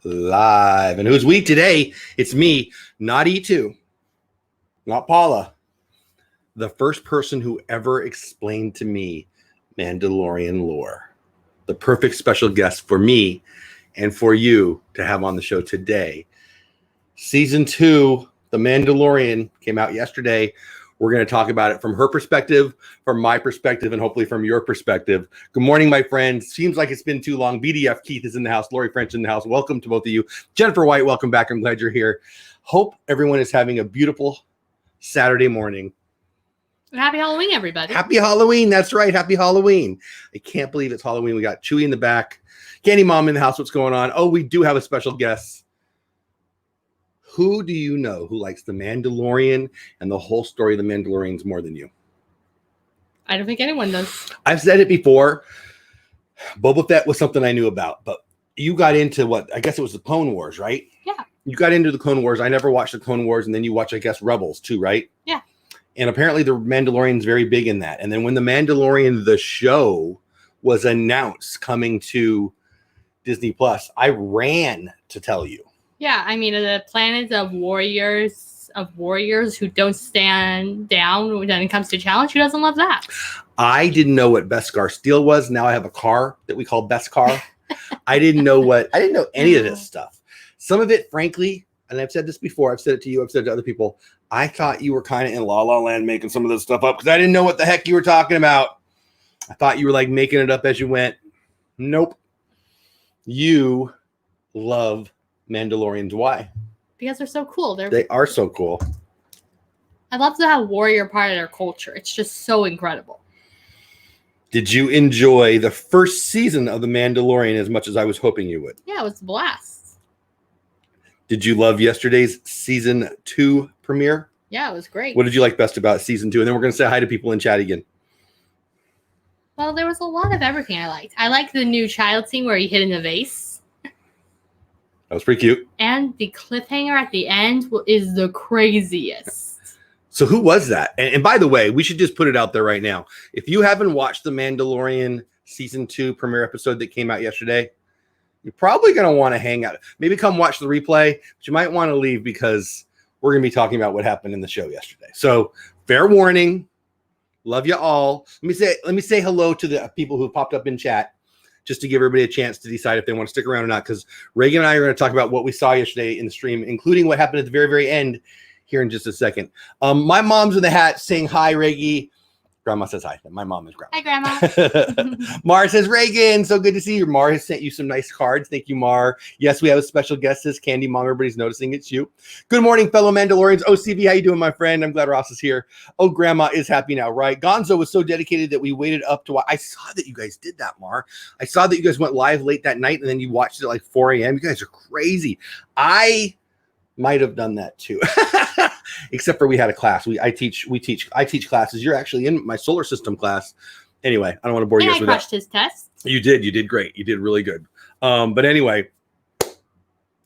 live. And who's we today? It's me, not E2, not Paula. The first person who ever explained to me Mandalorian lore. The perfect special guest for me and for you to have on the show today. Season 2, The Mandalorian, came out yesterday. We're going to talk about it from her perspective, from my perspective, and hopefully from your perspective. Good morning, my friends. Seems like it's been too long. BDF Keith is in the house. Lori French in the house. Welcome to both of you. Jennifer White, welcome back. I'm glad you're here. Hope everyone is having a beautiful Saturday morning. Happy Halloween, everybody. Happy Halloween. That's right. Happy Halloween. I can't believe it's Halloween. We got Chewy in the back. Candy Mom in the house. What's going on? Oh, we do have a special guest. Who do you know who likes The Mandalorian and the whole story of The Mandalorians more than you? I don't think anyone does. I've said it before. Boba Fett was something I knew about, but you got into what? I guess it was the Clone Wars, right? Yeah. You got into the Clone Wars. I never watched the Clone Wars, and then you watch, I guess, Rebels too, right? Yeah. And apparently the Mandalorian's very big in that. And then when The Mandalorian, the show, was announced coming to Disney Plus, I ran to tell you. Yeah, I mean, the planet of warriors who don't stand down when it comes to challenge. Who doesn't love that? I didn't know what Beskar Steel was. Now I have a car that we call Beskar. I didn't know any of this stuff. Some of it, frankly, and I've said this before, I've said it to you, I've said it to other people, I thought you were kind of in La La Land making some of this stuff up because I didn't know what the heck you were talking about. I thought you were like making it up as you went. Nope. You love Mandalorians. Why? Because they're so cool. They are so cool. I love to have warrior part of their culture. It's just so incredible. Did you enjoy the first season of The Mandalorian as much as I was hoping you would? Yeah, it was a blast. Did you love yesterday's season 2 premiere? Yeah, it was great. What did you like best about season 2? And then we're going to say hi to people in chat again. Well, there was a lot of everything I liked. I liked the new child scene where he hid in the vase. That was pretty cute. And the cliffhanger at the end is the craziest. So who was that? And by the way, we should just put it out there right now. If you haven't watched The Mandalorian season 2 premiere episode that came out yesterday, you're probably going to want to hang out. Maybe come watch the replay, but you might want to leave because we're going to be talking about what happened in the show yesterday. So fair warning. Love you all. Let me say hello to the people who popped up in chat, just to give everybody a chance to decide if they want to stick around or not, because Reagan and I are going to talk about what we saw yesterday in the stream, including what happened at the very, very end here in just a second. My mom's in the hat saying hi, Reggie. Grandma says hi. My mom is Grandma. Hi, Grandma. Mar says, Reagan, so good to see you. Mar has sent you some nice cards. Thank you, Mar. Yes, we have a special guest, this Candy Mom. Everybody's noticing it's you. Good morning, fellow Mandalorians. OCV, how you doing, my friend? I'm glad Ross is here. Oh, Grandma is happy now, right? Gonzo was so dedicated that we waited up to watch. I saw that you guys did that, Mar. I saw that you guys went live late that night, and then you watched it at like 4 a.m. You guys are crazy. I might have done that too. Except for we had a class. I teach classes. You're actually in my solar system class. Anyway, I don't want to bore you guys with that. I crushed his test. You did great. You did really good. But anyway,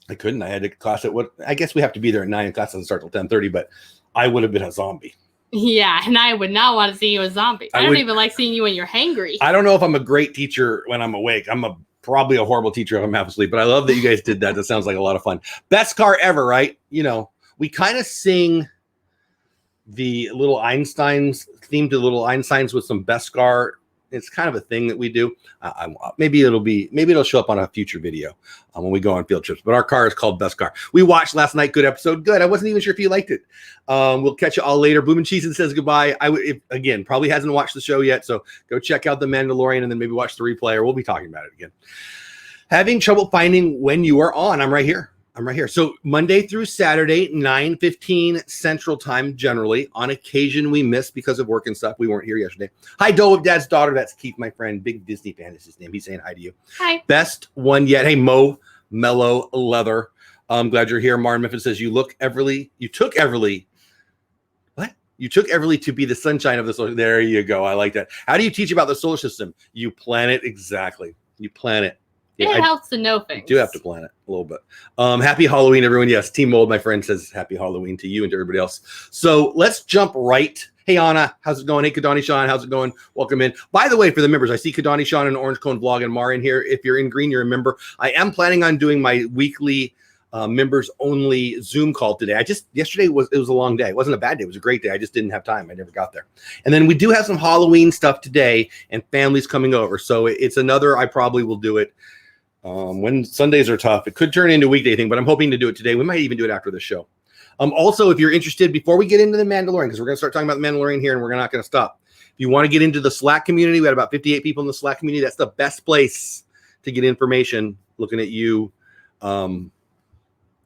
I couldn't. I had a class at what I guess we have to be there at 9 and class doesn't start till 10:30, but I would have been a zombie. Yeah, and I would not want to see you as a zombie. I don't even like seeing you when you're hangry. I don't know if I'm a great teacher when I'm awake. I'm probably a horrible teacher if I'm half asleep, but I love that you guys did that. That sounds like a lot of fun. Best car ever, right? You know, we kind of sing the little Einsteins theme to little Einsteins with some Beskar. It's kind of a thing that we do. Maybe it'll show up on a future video when we go on field trips. But our car is called Beskar. We watched last night. Good episode. Good. I wasn't even sure if you liked it. We'll catch you all later. Boom and Cheese says goodbye. Again, probably hasn't watched the show yet. So go check out The Mandalorian and then maybe watch the replay, or we'll be talking about it again. Having trouble finding when you are on? I'm right here. So Monday through Saturday, 9:15 Central Time, generally. On occasion, we miss because of work and stuff. We weren't here yesterday. Hi, Dole Whip, Dad's daughter. That's Keith, my friend. Big Disney fan is his name. He's saying hi to you. Hi. Best one yet. Hey, Mo, Mellow Leather. I'm glad you're here. Martin Mifflin says, you took Everly. What? You took Everly to be the sunshine of the solar. There you go. I like that. How do you teach about the solar system? You plan it. Exactly. You plan it. Yeah, it helps to know things. You do have to plan it a little bit. Happy Halloween, everyone. Yes, Team Mold, my friend, says happy Halloween to you and to everybody else. So let's jump right. Hey, Anna, how's it going? Hey, Kadani Sean, how's it going? Welcome in. By the way, for the members, I see Kadani Sean and Orange Cone Vlog and Mar in here. If you're in green, you're a member. I am planning on doing my weekly members only Zoom call today. Yesterday it was a long day. It wasn't a bad day. It was a great day. I just didn't have time. I never got there. And then we do have some Halloween stuff today and families coming over. So it's another, I probably will do it when Sundays are tough. It could turn into a weekday thing, but I'm hoping to do it today. We might even do it after the show. Also, if you're interested, before we get into the Mandalorian, because we're going to start talking about the Mandalorian here and we're not going to stop. If you want to get into the Slack community, we had about 58 people in the Slack community. That's the best place to get information. Looking at you. Who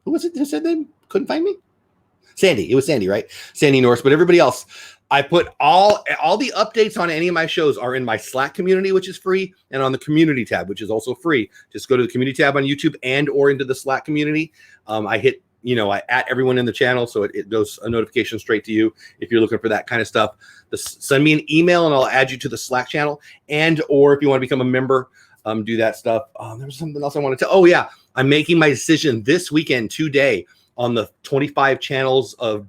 was it who said they couldn't find me? Sandy. It was Sandy, right? Sandy Norris. But everybody else, I put all the updates on any of my shows are in my Slack community, which is free, and on the community tab, which is also free. Just go to the community tab on YouTube and or into the Slack community. I hit, I at everyone in the channel, so it goes a notification straight to you if you're looking for that kind of stuff. Send me an email and I'll add you to the Slack channel. And or if you want to become a member, do that stuff. There was something else I wanted to. Oh yeah, I'm making my decision this weekend, today, on the 25 channels of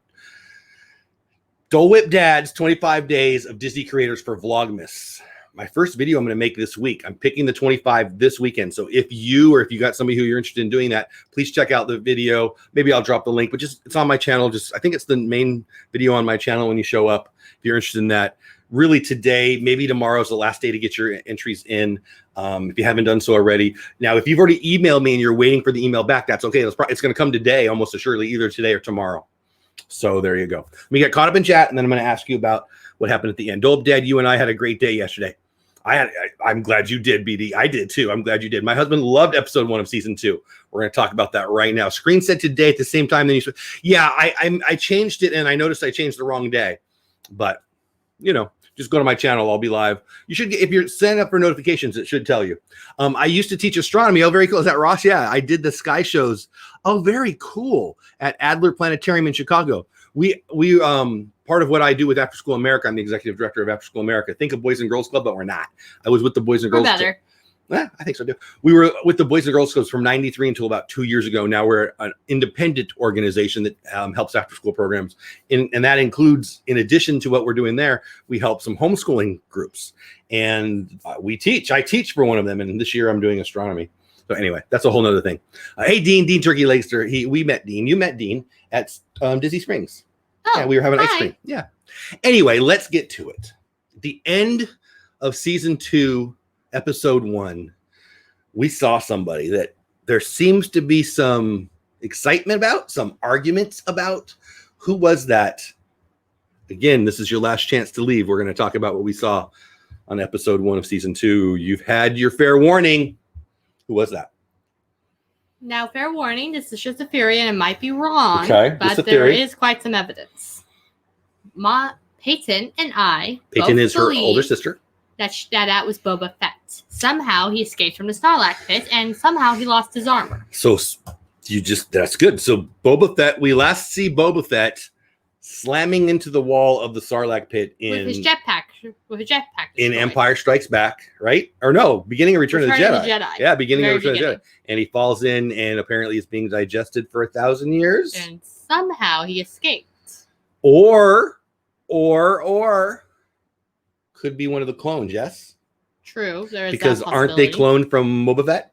Dole Whip Dad's 25 days of Disney creators for Vlogmas. My first video I'm going to make this week. I'm picking the 25 this weekend. So if you got somebody who you're interested in doing that, please check out the video. Maybe I'll drop the link, but it's on my channel. I think it's the main video on my channel when you show up. If you're interested in that. Really today, maybe tomorrow's the last day to get your entries in. If you haven't done so already. Now, if you've already emailed me and you're waiting for the email back, that's okay. It's going to come today, almost assuredly, either today or tomorrow. So there you go. Let me get caught up in chat, and then I'm going to ask you about what happened at the end. Dole Dad, you and I had a great day yesterday. I'm glad you did, BD. I did too. I'm glad you did. My husband loved episode 1 of season 2. We're going to talk about that right now. Screen said today at the same time. Yeah, I changed it, and I noticed I changed the wrong day. But, just go to my channel. I'll be live. You should if you're setting up for notifications, it should tell you. I used to teach astronomy. Oh, very cool. Is that Ross? Yeah, I did the sky shows. Oh, very cool. At Adler Planetarium in Chicago. We part of what I do with After School America, I'm the executive director of After School America. Think of Boys and Girls Club, but we're not. I was with the Boys and Girls Club. Better. Yeah, I think so too. We were with the Boys and Girls Clubs from 93 until about 2 years ago. Now we're an independent organization that helps after school programs. And that includes, in addition to what we're doing there, we help some homeschooling groups. And I teach for one of them. And this year I'm doing astronomy. So anyway, that's a whole nother thing. Hey, Dean Turkey Legster. We met Dean. You met Dean at Disney Springs. Oh, yeah, we were having ice cream. Yeah. Anyway, let's get to it. The end of season 2. Episode 1, we saw somebody that there seems to be some excitement about, some arguments about. Who was that? Again, this is your last chance to leave. We're going to talk about what we saw on episode 1 of season 2. You've had your fair warning. Who was that? Now, fair warning, this is just a theory and it might be wrong, okay, but there is quite some evidence. Peyton and I Peyton is her older sister. That was Boba Fett. Somehow he escaped from the Sarlacc pit, and somehow he lost his armor. So that's good. So Boba Fett, we last see Boba Fett slamming into the wall of the Sarlacc pit with his jetpack. In Empire Strikes Back, right? Or no, beginning of Return of the Jedi. Yeah, beginning of Return of the Jedi. And he falls in, and apparently it's being digested for 1,000 years. And somehow he escaped. Or could be one of the clones, yes? True. There is because aren't they cloned from Boba Fett?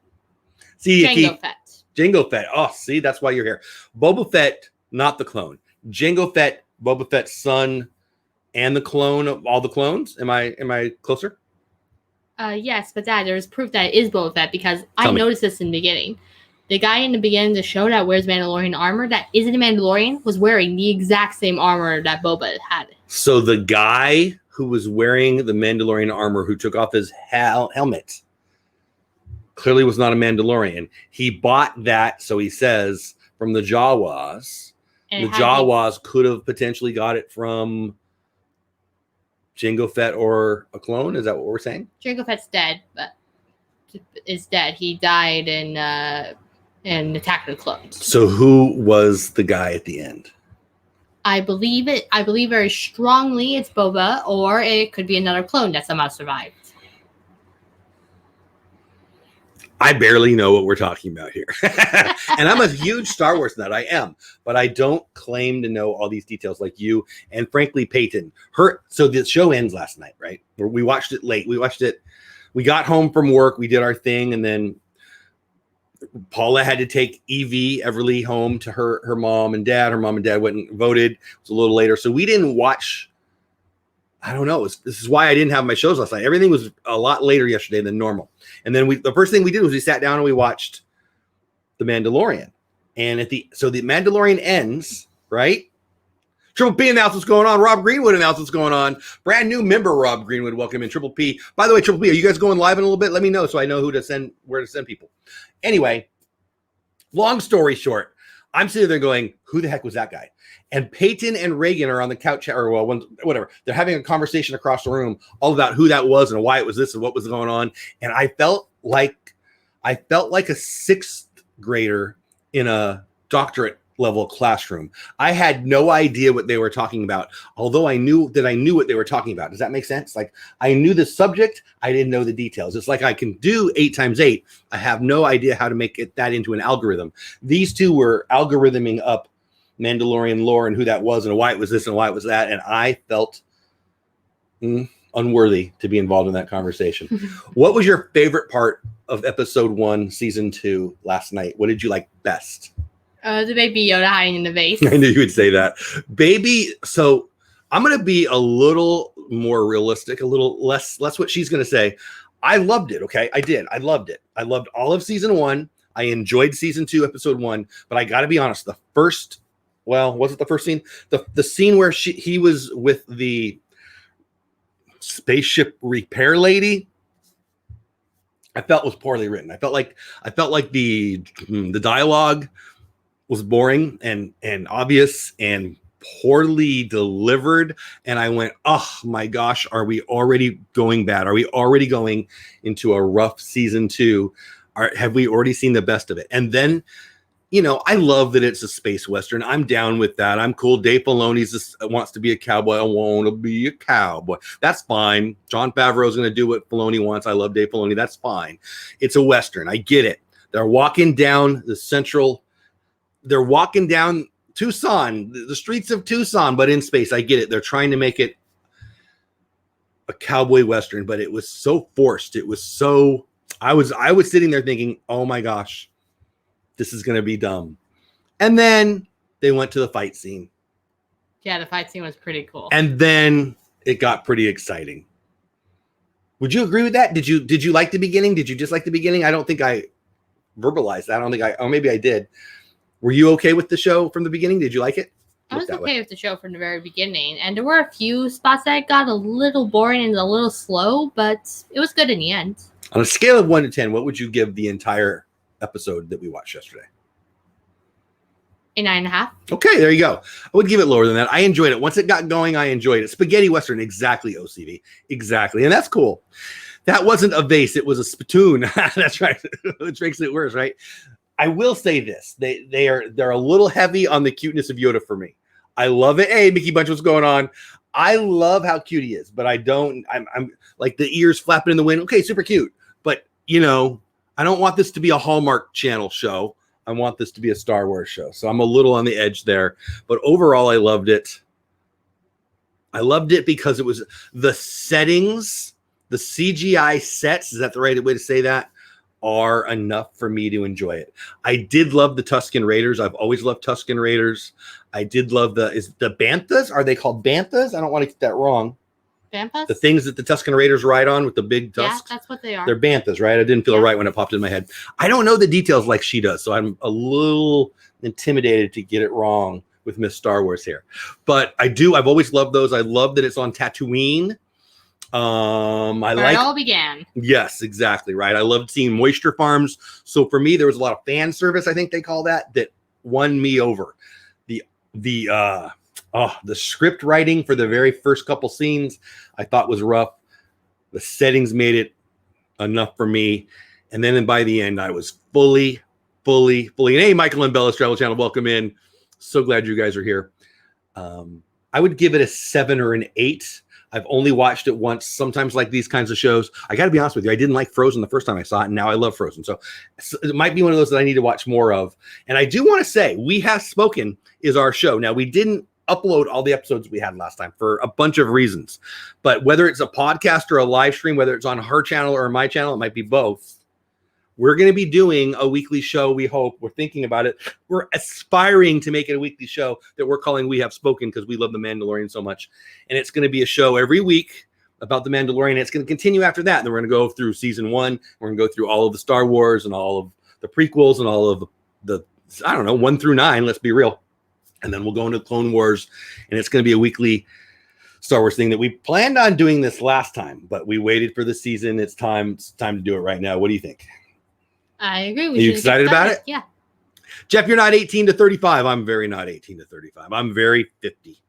See, Jango Fett. Oh, see, that's why you're here. Boba Fett, not the clone. Jango Fett, Boba Fett's son, and the clone of all the clones. Am I closer? Yes, but Dad, there is proof that it is Boba Fett because I noticed this in the beginning. The guy in the beginning of the show that wears Mandalorian armor, that isn't a Mandalorian, was wearing the exact same armor that Boba had. So the guy who was wearing the Mandalorian armor, who took off his helmet, clearly was not a Mandalorian. He bought that, so he says, from the Jawas. And the Jawas could have potentially got it from Jango Fett or a clone. Is that what we're saying? Jango Fett's dead, but is dead. He died in Attack of the Clones. So who was the guy at the end? I believe very strongly it's Boba, or it could be another clone that somehow survived. I barely know what we're talking about here. And I'm a huge Star Wars nut. I am. But I don't claim to know all these details like you. And frankly, Peyton. So the show ends last night, right? We watched it late. We got home from work. We did our thing. And then Paula had to take Evie Everly home to her mom and dad. Her mom and dad went and voted. It was a little later. So we didn't watch. I don't know. This is why I didn't have my shows last night. Everything was a lot later yesterday than normal. And then the first thing we did was we sat down and we watched The Mandalorian. And so the Mandalorian ends, right? Triple P announced what's going on. Rob Greenwood announced what's going on. Brand new member Rob Greenwood, welcome in. Triple P. By the way, Triple P, are you guys going live in a little bit? Let me know so I know where to send people. Anyway, long story short, I'm sitting there going, who the heck was that guy? And Peyton and Reagan are on the couch, or whatever. They're having a conversation across the room all about who that was and why it was this and what was going on. And I felt like a sixth grader in a doctorate level classroom. I had no idea what they were talking about, although I knew what they were talking about. Does that make sense? Like, I knew the subject, I didn't know the details. It's like I can do 8 times 8. I have no idea how to make that into an algorithm. These two were algorithming up Mandalorian lore and who that was and why it was this and why it was that. And I felt unworthy to be involved in that conversation. What was your favorite part of episode 1, season 2 last night? What did you like best? The baby Yoda hiding in the vase. I knew you would say that. Baby, so I'm going to be a little more realistic, a little less what she's going to say. I loved it, okay? I did. I loved it. I loved all of season 1. I enjoyed season 2, episode 1. But I got to be honest, was it the first scene? The scene where he was with the spaceship repair lady, I felt was poorly written. I felt like the dialogue was boring and obvious and poorly delivered. And I went, oh my gosh, are we already going bad? Are we already going into a rough season 2? Have we already seen the best of it? And then, I love that it's a space Western. I'm down with that. I'm cool. Dave Filoni wants to be a cowboy. I want to be a cowboy. That's fine. Jon Favreau's going to do what Filoni wants. I love Dave Filoni. That's fine. It's a Western. I get it. They're walking down they're walking down Tucson, the streets of Tucson, but in space. I get it. They're trying to make it a cowboy Western, but it was so forced. It was so, I was sitting there thinking, oh my gosh, this is going to be dumb. And then they went to the fight scene. Yeah, the fight scene was pretty cool. And then it got pretty exciting. Would you agree with that? Did you like the beginning? Did you dislike the beginning? I don't think I verbalized that. I don't think or maybe I did. Were you okay with the show from the beginning? Did you like it? I was okay with the show from the very beginning. And there were a few spots that got a little boring and a little slow, but it was good in the end. On a scale of 1 to 10, what would you give the entire episode that we watched yesterday? A 9.5. Okay, there you go. I would give it lower than that. I enjoyed it. Once it got going, I enjoyed it. Spaghetti Western, exactly, OCV. Exactly. And that's cool. That wasn't a vase. It was a spittoon. That's right. Which makes it worse, right? I will say this. They're a little heavy on the cuteness of Yoda for me. I love it. Hey, Mickey Bunch, what's going on? I love how cute he is, but I'm like the ears flapping in the wind. Okay, super cute. But, I don't want this to be a Hallmark Channel show. I want this to be a Star Wars show. So I'm a little on the edge there. But overall, I loved it. I loved it because it was the settings, the CGI sets, is that the right way to say that, are enough for me to enjoy it. I did love the Tusken Raiders. I've always loved Tusken Raiders. I did love the Banthas? Are they called Banthas? I don't want to get that wrong. Banthas? The things that the Tusken Raiders ride on with the big tusks. Yeah, that's what they are. They're Banthas, right? I didn't feel right when it popped in my head. I don't know the details like she does, so I'm a little intimidated to get it wrong with Miss Star Wars here. But I've always loved those. I love that it's on Tatooine. Where it all began. Yes, exactly, right. I loved seeing moisture farms. So for me, there was a lot of fan service, I think they call that won me over. The script writing for the very first couple scenes I thought was rough. The settings made it enough for me. And then by the end, I was fully. And hey, Michael and Bella's Travel Channel, welcome in. So glad you guys are here. I would give it a 7 or an 8. I've only watched it once. Sometimes like these kinds of shows, I got to be honest with you, I didn't like Frozen the first time I saw it, and now I love Frozen. So it might be one of those that I need to watch more of. And I do want to say, We Have Spoken is our show. Now, we didn't upload all the episodes we had last time for a bunch of reasons. But whether it's a podcast or a live stream, whether it's on her channel or my channel, it might be both. We're going to be doing a weekly show, we hope. We're thinking about it. We're aspiring to make it a weekly show that we're calling We Have Spoken because we love The Mandalorian so much. And it's going to be a show every week about The Mandalorian. It's going to continue after that. And then we're going to go through season 1. We're going to go through all of the Star Wars and all of the prequels and all of the I don't know, 1 through 9, let's be real. And then we'll go into Clone Wars. And it's going to be a weekly Star Wars thing that we planned on doing this last time. But we waited for the season. It's time to do it right now. What do you think? I agree. Are you excited about it? Yeah. Jeff, you're not 18 to 35. I'm very not 18 to 35. I'm very 50.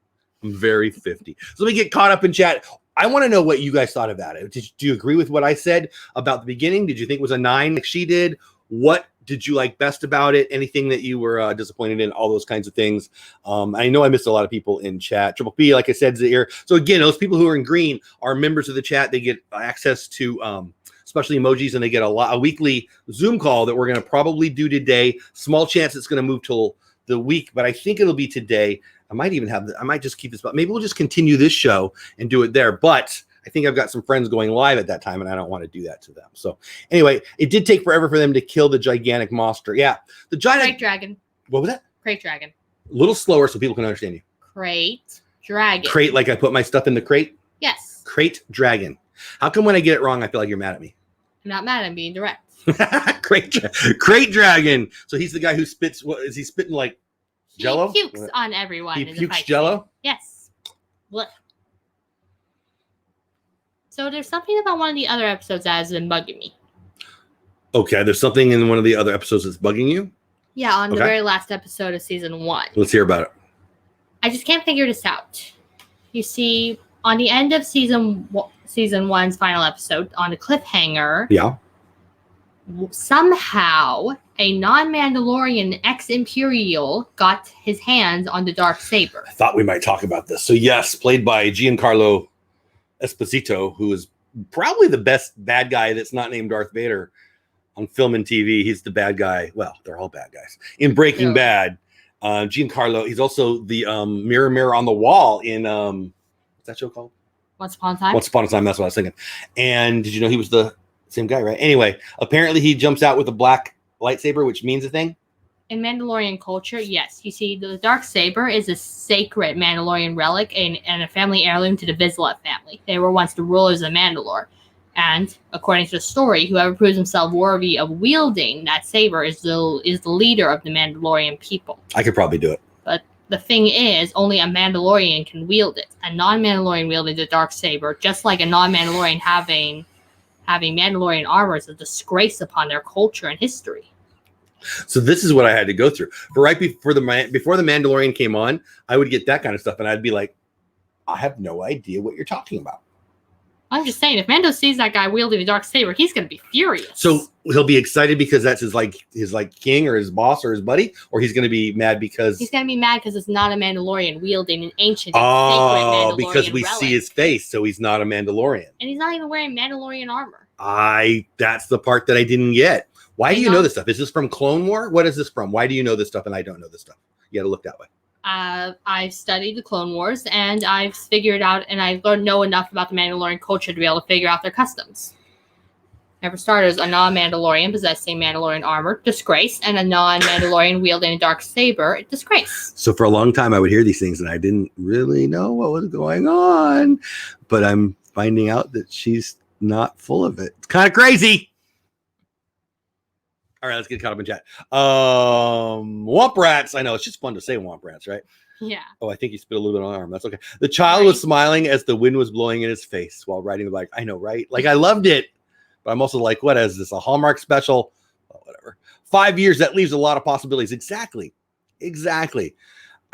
I'm very 50. So let me get caught up in chat. I want to know what you guys thought about it. Do you agree with what I said about the beginning? Did you think it was a 9 like she did? What did you like best about it? Anything that you were disappointed in? All those kinds of things. I know I missed a lot of people in chat. Triple P, like I said, is here. So again, those people who are in green are members of the chat. They get access to especially emojis, and they get a weekly Zoom call that we're going to probably do today. Small chance it's going to move till the week, but I think it'll be today. I might just keep this, but maybe we'll just continue this show and do it there. But I think I've got some friends going live at that time, and I don't want to do that to them. So anyway, it did take forever for them to kill the gigantic monster. Yeah, the giant Crate dragon. What was that? Crate dragon. A little slower so people can understand you. Crate dragon. Crate, like I put my stuff in the crate. Yes. Crate dragon. How come when I get it wrong, I feel like you're mad at me? I'm not mad. I'm being direct. Crate dragon. So he's the guy who spits. What is he spitting like? Jello? He pukes on everyone. He in pukes the Jello? Yes. Blech. So there's something about one of the other episodes that has been bugging me. Okay, there's something in one of the other episodes that's bugging you? Yeah, on the very last episode of season 1. Let's hear about it. I just can't figure this out. You see, on the end of season 1's final episode, on the cliffhanger, yeah, somehow a non-Mandalorian ex-Imperial got his hands on the dark saber. I thought we might talk about this. So yes, played by Giancarlo Esposito, who is probably the best bad guy that's not named Darth Vader on film and TV. He's the bad guy. Well, they're all bad guys. In Breaking Bad, Giancarlo, he's also the mirror on the wall in what's that show called? Once Upon a Time. Once Upon a Time, that's what I was thinking. And did you know he was the same guy, right? Anyway, apparently he jumps out with a black lightsaber, which means a thing. In Mandalorian culture, yes. You see, the dark saber is a sacred Mandalorian relic and a family heirloom to the Vizsla family. They were once the rulers of Mandalore. And according to the story, whoever proves himself worthy of wielding that saber is the leader of the Mandalorian people. I could probably do it. But the thing is, only a Mandalorian can wield it. A non-Mandalorian wielding the dark saber, just like a non-Mandalorian having Mandalorian armor, is a disgrace upon their culture and history. So this is what I had to go through. Before the Mandalorian came on, I would get that kind of stuff, and I'd be like, I have no idea what you're talking about. I'm just saying, if Mando sees that guy wielding the dark saber, he's going to be furious. So he'll be excited because that's his king or his boss or his buddy, or he's going to be mad because he's going to be mad because it's not a Mandalorian wielding an ancient sacred Mandalorian because we relic. see his face, so he's not a Mandalorian, and he's not even wearing Mandalorian armor. That's the part that I didn't get. Why do you know this stuff? Is this from Clone War? What is this from? Why do you know this stuff and I don't know this stuff? You got to look that way. I've studied the Clone Wars, and I've figured out, and I know enough about the Mandalorian culture to be able to figure out their customs. For starters, a non-Mandalorian possessing Mandalorian armor, disgrace, and a non-Mandalorian wielding a dark saber, disgrace. So for a long time, I would hear these things, and I didn't really know what was going on, but I'm finding out that she's not full of it. It's kind of crazy. All right, let's get caught up in chat. Womp rats. I know it's just fun to say womp rats, right? Yeah. Oh, I think he spit a little bit on my arm. That's okay. The child was smiling as the wind was blowing in his face while riding the bike. I know, right? Like, I loved it. But I'm also like, what is this? A Hallmark special? Well, whatever. 5 years, that leaves a lot of possibilities. Exactly.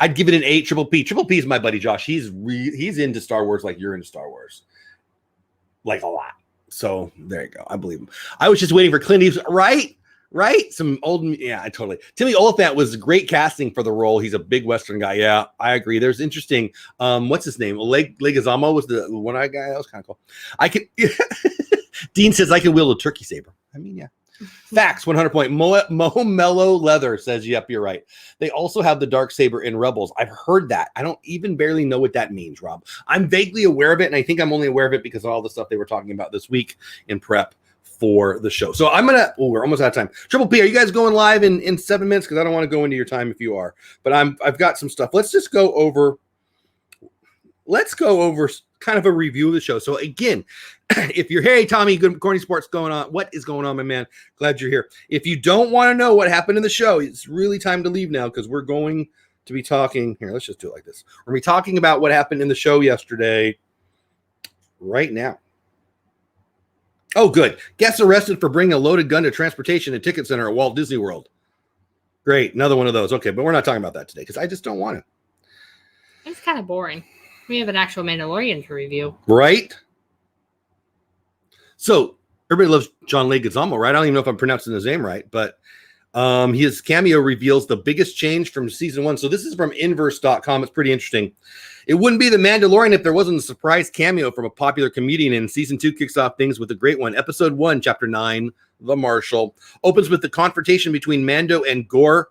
I'd give it an 8. Triple P. Triple P is my buddy Josh. He's into Star Wars like you're into Star Wars. Like a lot. So there you go. I believe him. I was just waiting for Clint Eastwood, right? Right? Some old, yeah, I totally. Timmy Oliphant was great casting for the role. He's a big Western guy. Yeah, I agree. There's interesting. What's his name? Leguizamo was the one-eyed guy. That was kind of cool. I could. Dean says I can wield a turkey saber. I mean, yeah. Facts, 100 point. Mo Mellow Leather says, yep, you're right. They also have the dark saber in Rebels. I've heard that. I don't even barely know what that means, Rob. I'm vaguely aware of it, and I think I'm only aware of it because of all the stuff they were talking about this week in prep for the show. So I'm gonna. Oh, we're almost out of time. Triple P, are you guys going live in 7 minutes? Because I don't want to go into your time if you are. But I've got some stuff. Let's just go over. Let's go over kind of a review of the show. So again, if you're, hey Tommy, good Corny Sports going on. What is going on, my man? Glad you're here. If you don't want to know what happened in the show, it's really time to leave now because we're going to be talking here. Let's just do it like this. We're going to be talking about what happened in the show yesterday right now. Oh, good. Guests arrested for bringing a loaded gun to transportation and ticket center at Walt Disney World. Great. Another one of those. Okay, but we're not talking about that today because I just don't want to. It's kind of boring. We have an actual Mandalorian to review. Right? So, everybody loves John Leguizamo, right? I don't even know if I'm pronouncing his name right, but his cameo reveals the biggest change from season 1. So, this is from inverse.com. It's pretty interesting. It wouldn't be The Mandalorian if there wasn't a surprise cameo from a popular comedian, and season 2 kicks off things with a great one. Episode 1, chapter 9, The Marshal, opens with the confrontation between Mando and Gore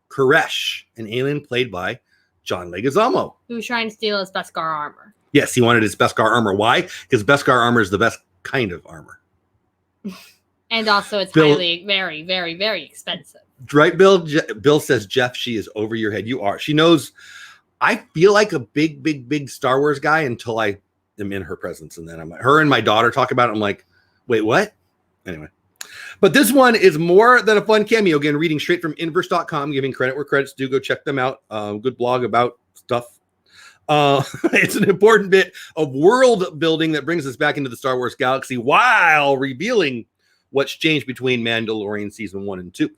Koresh, an alien played by John Leguizamo. Who was trying to steal his Beskar armor. Yes, he wanted his Beskar armor. Why? Because Beskar armor is the best kind of armor. And also it's highly, very, very, very expensive. Right, Bill? Bill says, Jeff, she is over your head. You are. She knows. I feel like a big, big, big Star Wars guy until I am in her presence. And then I'm like, her and my daughter talk about it. I'm like, wait, what? Anyway. But this one is more than a fun cameo. Again, reading straight from inverse.com, giving credit where credit's due. Go check them out. Good blog about stuff. It's an important bit of world building that brings us back into the Star Wars galaxy while revealing what's changed between Mandalorian season 1 and 2.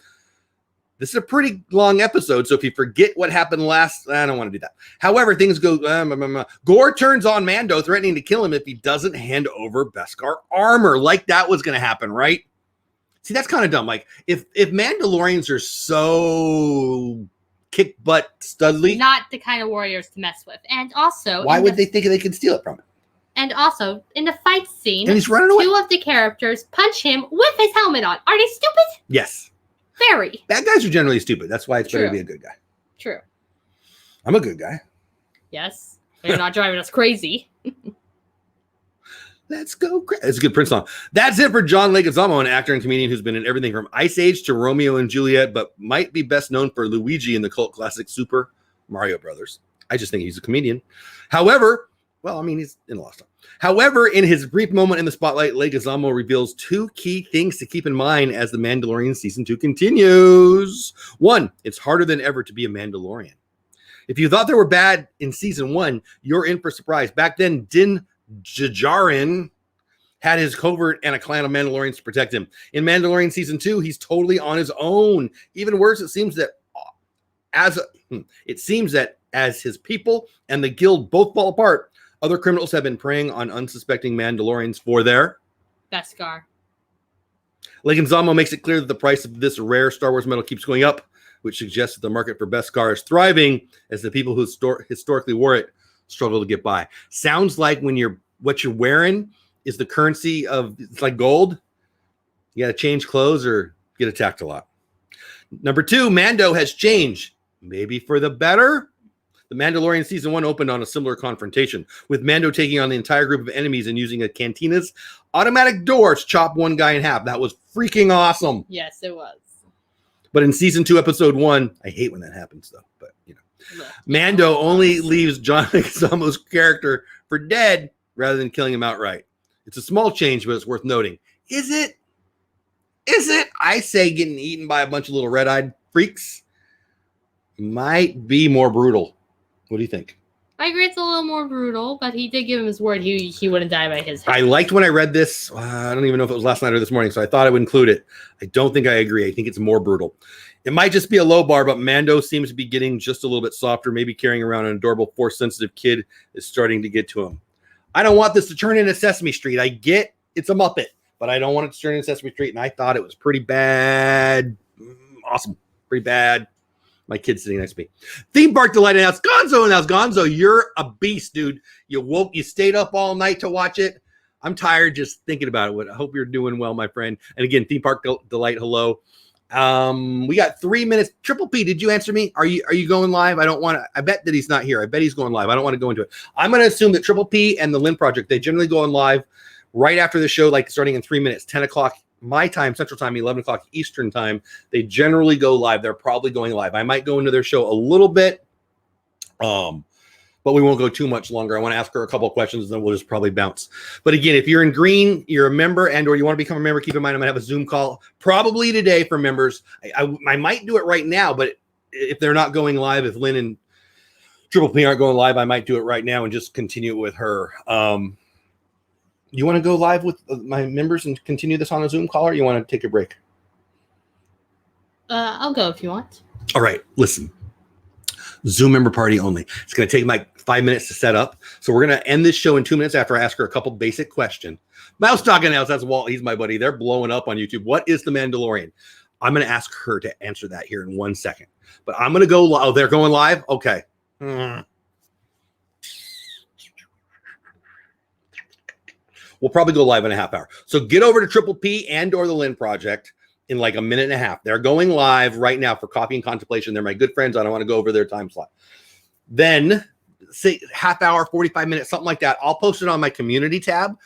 This is a pretty long episode, so if you forget what happened last, I don't want to do that. However, things go. Gore turns on Mando, threatening to kill him if he doesn't hand over Beskar armor. Like that was going to happen, right? See, that's kind of dumb. Like, if Mandalorians are so kick butt studly, not the kind of warriors to mess with. And also, why would they think they could steal it from him? And also, in the fight scene, and he's running away. 2 of the characters punch him with his helmet on. Are they stupid? Yes. Very. Bad guys are generally stupid. That's why it's better to be a good guy. True. I'm a good guy. Yes. You're not driving us crazy. Let's go. It's a good Prince song. That's it for John Leguizamo, an actor and comedian who's been in everything from Ice Age to Romeo and Juliet, but might be best known for Luigi in the cult classic Super Mario Brothers. I just think he's a comedian. However, well, I mean, he's in a lot of stuff. However, in his brief moment in the spotlight, Leguizamo reveals 2 key things to keep in mind as The Mandalorian Season 2 continues. 1, it's harder than ever to be a Mandalorian. If you thought they were bad in Season 1, you're in for a surprise. Back then, Din Djarin had his covert and a clan of Mandalorians to protect him. In Mandalorian Season 2, he's totally on his own. Even worse, it seems that as his people and the guild both fall apart, other criminals have been preying on unsuspecting Mandalorians for their Beskar. Leguizamo makes it clear that the price of this rare Star Wars metal keeps going up, which suggests that the market for Beskar is thriving as the people who historically wore it struggle to get by. Sounds like when what you're wearing is the currency of, it's like gold. You got to change clothes or get attacked a lot. Number 2, Mando has changed, maybe for the better. The Mandalorian Season 1 opened on a similar confrontation, with Mando taking on the entire group of enemies and using a cantina's automatic door to chop one guy in half. That was freaking awesome. Yes, it was. But in Season 2, Episode 1, I hate when that happens, though. But, Mando only leaves John Leguizamo's character for dead rather than killing him outright. It's a small change, but it's worth noting. Is it? I say getting eaten by a bunch of little red-eyed freaks might be more brutal. What do you think? I agree it's a little more brutal, but he did give him his word he wouldn't die by his hand. I liked when I read this. I don't even know if it was last night or this morning, so I thought I would include it. I don't think I agree. I think it's more brutal. It might just be a low bar, but Mando seems to be getting just a little bit softer, maybe carrying around an adorable Force-sensitive kid is starting to get to him. I don't want this to turn into Sesame Street. I get it's a Muppet, but I don't want it to turn into Sesame Street, and I thought it was pretty bad. Awesome. Pretty bad. My kid's sitting next to me. Theme Park Delight announced Gonzo, you're a beast, dude. You stayed up all night to watch it. I'm tired just thinking about it. I hope you're doing well, my friend. And again, Theme Park Delight, hello. We got 3 minutes. Triple P, did you answer me? Are you going live? I bet that he's not here. I bet he's going live. I don't want to go into it. I'm going to assume that Triple P and the Lynn Project, they generally go on live right after the show, like starting in 3 minutes, 10 o'clock my time, Central Time, 11 o'clock Eastern Time. They generally go live. They're probably going live. I might go into their show a little bit, but we won't go too much longer. I want to ask her a couple of questions, and then we'll just probably bounce. But again, if you're in green, you're a member or you want to become a member, keep in mind I'm going to have a Zoom call probably today for members. I might do it right now, but if they're not going live, if Lynn and Triple P aren't going live, I might do it right now and just continue it with her. You want to go live with my members and continue this on a Zoom call, or you want to take a break? I'll go if you want. All right, listen. Zoom member party only. It's going to take like 5 minutes to set up. So we're going to end this show in 2 minutes after I ask her a couple basic questions. Mouse talking now. That's Walt. He's my buddy. They're blowing up on YouTube. What is the Mandalorian? I'm going to ask her to answer that here in 1 second. But I'm going to go. Oh, they're going live? Okay. We'll probably go live in a half hour. So get over to Triple P and or the Lynn Project in like a minute and a half. They're going live right now for Coffee and Contemplation. They're my good friends. I don't want to go over their time slot. Then say half hour, 45 minutes, something like that. I'll post it on my community tab.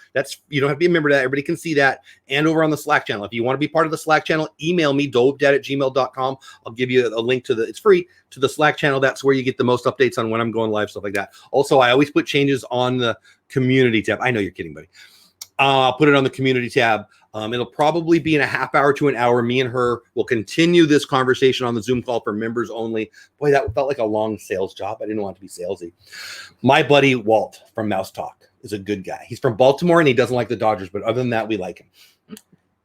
You don't have to be a member of that. Everybody can see that. And over on the Slack channel. If you want to be part of the Slack channel, email me, dolewhipdad@gmail.com. I'll give you a link it's free, to the Slack channel. That's where you get the most updates on when I'm going live, stuff like that. Also, I always put changes on the community tab. I know you're kidding, buddy. I'll put it on the community tab. It'll probably be in a half hour to an hour. Me and her will continue this conversation on the Zoom call for members only. Boy, that felt like a long sales job. I didn't want it to be salesy. My buddy Walt from Mouse Talk is a good guy. He's from Baltimore and he doesn't like the Dodgers, but other than that, we like him.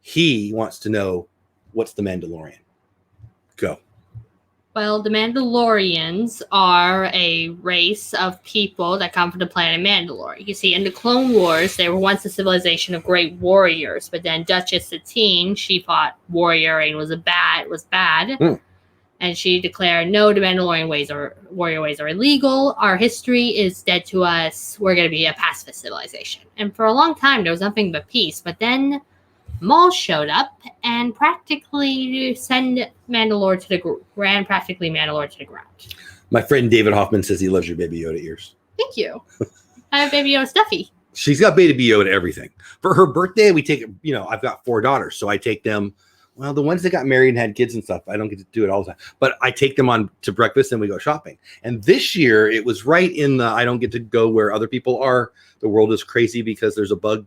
He wants to know, what's the Mandalorian? Go. Well, the Mandalorians are a race of people that come from the planet Mandalore. You see, in the Clone Wars, they were once a civilization of great warriors, but then Duchess Satine, she fought warrioring was bad, and she declared, no, the Mandalorian warrior ways are illegal. Our history is dead to us. We're going to be a pacifist civilization. And for a long time, there was nothing but peace, but then Maul showed up and practically ran Mandalore to the ground. My friend David Hoffman says he loves your Baby Yoda ears. Thank you. I have Baby Yoda stuffy. She's got Baby Yoda everything. For her birthday, we take, I've got 4 daughters, so I take them. Well, the ones that got married and had kids and stuff, I don't get to do it all the time. But I take them on to breakfast and we go shopping. And this year, it was right in the I don't get to go where other people are. The world is crazy because there's a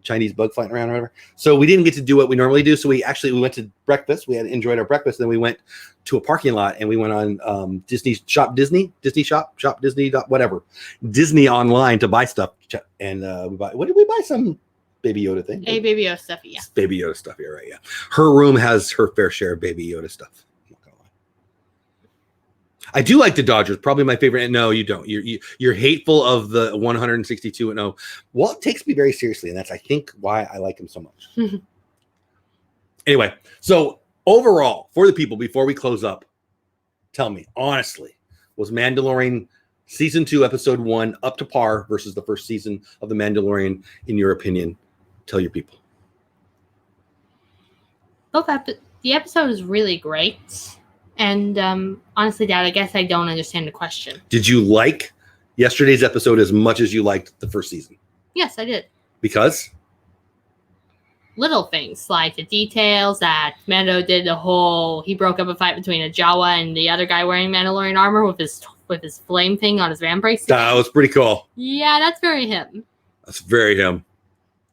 Chinese bug flying around or whatever. So we didn't get to do what we normally do. So we went to breakfast. We had enjoyed our breakfast. Then we went to a parking lot and we went on Disney shop Disney, whatever. Disney online to buy stuff. And what did we buy? Some Baby Yoda thing. Baby Yoda stuff, yeah. Baby Yoda stuff, yeah, right, yeah. Her room has her fair share of Baby Yoda stuff. I do like the Dodgers. Probably my favorite. No, you don't. You're hateful of the 162-0. Walt takes me very seriously, and that's, I think, why I like him so much. Anyway, so overall, for the people, before we close up, tell me, honestly, was Mandalorian Season 2, Episode 1 up to par versus the first season of The Mandalorian, in your opinion? Tell your people. The episode is really great. And honestly, Dad, I guess I don't understand the question. Did you like yesterday's episode as much as you liked the first season? Yes, I did. Because? Little things, like the details that Mando did he broke up a fight between a Jawa and the other guy wearing Mandalorian armor with his flame thing on his van bracelet. That was pretty cool. Yeah, that's very him. That's very him.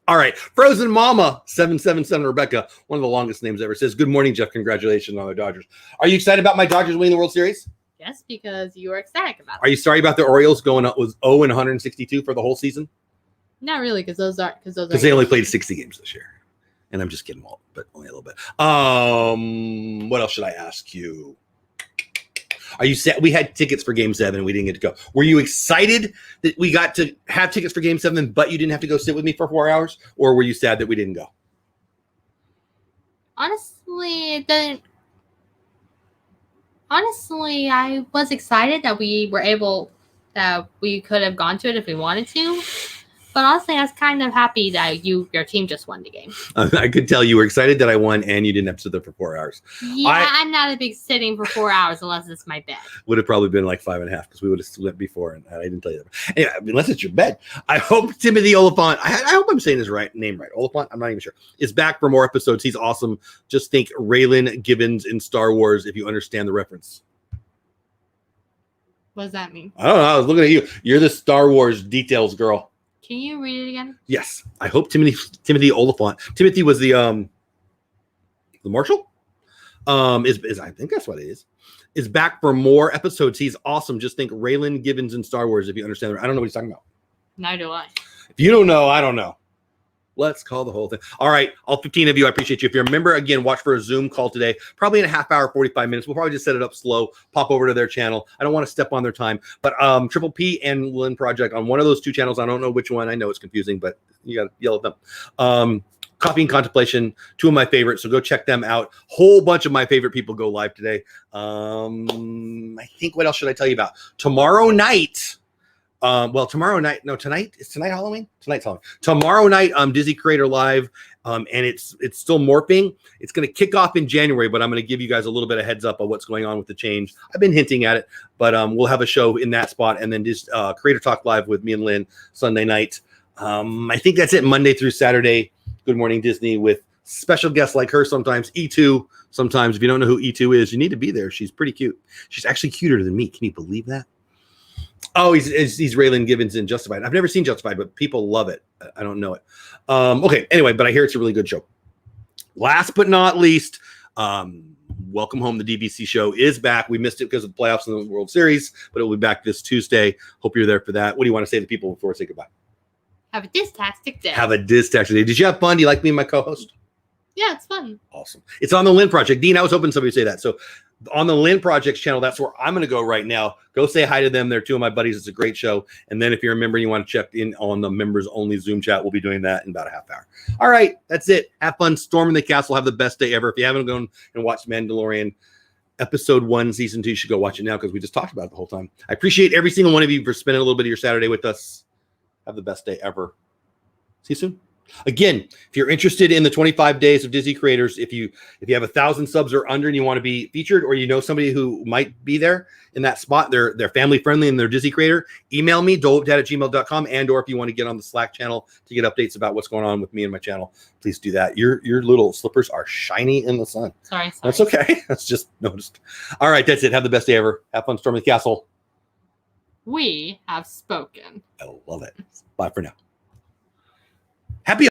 All right, Frozen Mama 777 Rebecca, one of the longest names ever, says, "Good morning, Jeff. Congratulations on the Dodgers. Are you excited about my Dodgers winning the World Series?" Yes, because you were ecstatic about it. Are you sorry about the Orioles going up with 0-162 for the whole season? Not really, because they only played 60 games this year, and I'm just kidding, Walt, but only a little bit. What else should I ask you? Are you sad? We had tickets for Game 7 and we didn't get to go. Were you excited that we got to have tickets for Game 7, but you didn't have to go sit with me for 4 hours? Or were you sad that we didn't go? Honestly, it didn't. Honestly, I was excited that we could have gone to it if we wanted to. But honestly, I was kind of happy that your team just won the game. I could tell you were excited that I won and you didn't have to sit there for 4 hours. Yeah, I'm not a big sitting for 4 hours unless it's my bed. Would have probably been like 5.5 because we would have split before, and I didn't tell you that. Anyway, unless it's your bed. I hope Timothy Oliphant, I hope I'm saying his name right. Oliphant, I'm not even sure, is back for more episodes. He's awesome. Just think Raylan Givens in Star Wars if you understand the reference. What does that mean? I don't know. I was looking at you. You're the Star Wars details girl. Can you read it again? Yes. I hope Timothy Oliphant. Timothy was the marshal. Is I think that's what it is back for more episodes. He's awesome. Just think Raylan Givens in Star Wars if you understand. I don't know what he's talking about. Neither do I. If you don't know, I don't know. Let's call the whole thing. All right. All 15 of you, I appreciate you. If you're a member, again, watch for a Zoom call today, probably in a half hour, 45 minutes. We'll probably just set it up slow, pop over to their channel. I don't want to step on their time, but Triple P and Lynn Project on one of those two channels. I don't know which one. I know it's confusing, but you got to yell at them. Coffee and Contemplation, two of my favorites. So go check them out. Whole bunch of my favorite people go live today. I think, what else should I tell you about? Tomorrow night. Tomorrow night. No, tonight. Is tonight Halloween? Tonight's Halloween. Tomorrow night, Disney Creator Live, and it's still morphing. It's going to kick off in January, but I'm going to give you guys a little bit of heads up on what's going on with the change. I've been hinting at it, but we'll have a show in that spot, and then just Creator Talk Live with me and Lynn Sunday night. I think that's it. Monday through Saturday. Good Morning Disney with special guests like her. Sometimes E2. Sometimes if you don't know who E2 is, you need to be there. She's pretty cute. She's actually cuter than me. Can you believe that? Oh, he's Raylan Givens in Justified. I've never seen Justified, but people love it. I don't know it. Okay, anyway, but I hear it's a really good show. Last but not least, Welcome Home, the DVC show is back. We missed it because of the playoffs in the World Series, but it will be back this Tuesday. Hope you're there for that. What do you want to say to people before I say goodbye? Have a distastic day. Have a distastic day. Did you have fun? Do you like me and my co-host? Yeah, it's fun. Awesome. It's on the Lynn Project. Dean, I was hoping somebody would say that. So on the Lynn Project's channel, that's where I'm going to go right now. Go say hi to them. They're two of my buddies. It's a great show. And then if you're a member and you want to check in on the members only Zoom chat, we'll be doing that in about a half hour. All right. That's it. Have fun storming the castle. Have the best day ever. If you haven't gone and watched Mandalorian episode 1, season 2, you should go watch it now because we just talked about it the whole time. I appreciate every single one of you for spending a little bit of your Saturday with us. Have the best day ever. See you soon. Again, if you're interested in the 25 days of Disney creators, if you have 1,000 subs or under and you want to be featured, or you know somebody who might be there in that spot, they're family friendly and they're Disney creator, email me, dolewhipdad@gmail.com, and or if you want to get on the Slack channel to get updates about what's going on with me and my channel, please do that. Your little slippers are shiny in the sun. Sorry. That's okay. That's just noticed. All right, that's it. Have the best day ever. Have fun storming the castle. We have spoken. I love it. Bye for now. Happy